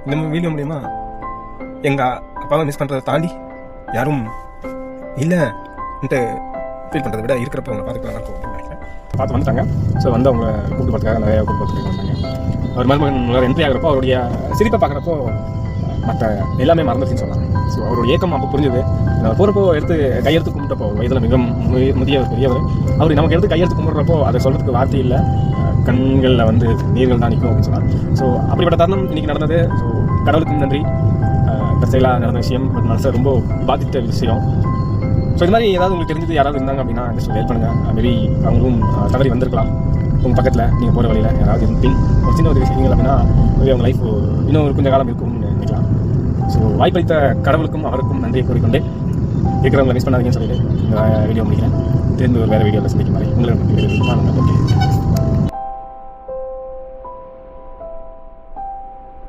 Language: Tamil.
இந்த வீடியோ மூலியமா எங்கள் அப்பாவை மிஸ் பண்ணுறதை தாண்டி யாரும் இல்லைன்ட்டு ஃபீல் பண்ணுறதை விட இருக்கிறப்ப அவங்க பார்த்துக்கலாம் நினைக்கிறேன். பார்த்து வந்துட்டாங்க. ஸோ வந்து அவங்க கூப்பிட்டு பார்த்துக்காக நிறையா கூப்பிட்டு பார்த்துட்டு வந்தாங்க. அவர் மருமகன் என்ட்ரி ஆகிறப்போ அவருடைய சிரிப்பை பார்க்குறப்போ மற்ற எல்லாமே மறந்துச்சுன்னு சொன்னாங்க. ஸோ அவருடைய ஏக்கம் அப்போ புரிஞ்சுது. போகிறப்போ கையெடுத்து கும்பிட்டப்போ வயதில் மிக முதியவர் பெரியவர் அவர் நமக்கு எடுத்து கையெடுத்து கும்பிட்றப்போ அதை சொல்கிறதுக்கு வார்த்தை இல்லை, கண்களில் வந்து நீர்கள் தான் நிற்கும் அப்படின்னு சொன்னார். ஸோ அப்படிப்பட்ட தருணம் இன்றைக்கி நடந்தது. ஸோ கடவுளுக்கும் நன்றி. தற்செயலாக நடந்த விஷயம், பட் மனசை ரொம்ப பாதித்த விஷயம். ஸோ இது மாதிரி ஏதாவது உங்களுக்கு தெரிஞ்சது யாராவது இருந்தாங்க அப்படின்னா ஜஸ்ட் ஹெல்ப் பண்ணுங்கள். மேபி அவங்களும் தவறி வந்திருக்கலாம். உங்கள் பக்கத்தில் நீங்கள் போகிற வழியில் யாராவது இருப்பின் ஒரு சின்ன உதவி செய்வீங்க அப்படின்னா அவங்க லைஃப் இன்னும் ஒரு கொஞ்சம் காலம் இருக்கும்னு நினைக்கலாம். ஸோ வாய்ப்பளித்த கடவுளுக்கும் அவருக்கும் நன்றியை கூறிக்கொண்டு இருக்கிறவங்களை மிஸ் பண்ணாதீங்கன்னு சொல்லிட்டு இந்த வீடியோ முடிக்கிறேன். திரும்பி ஒரு வேறு வீடியோவில் சந்திக்கும் மாதிரி உங்களுக்கு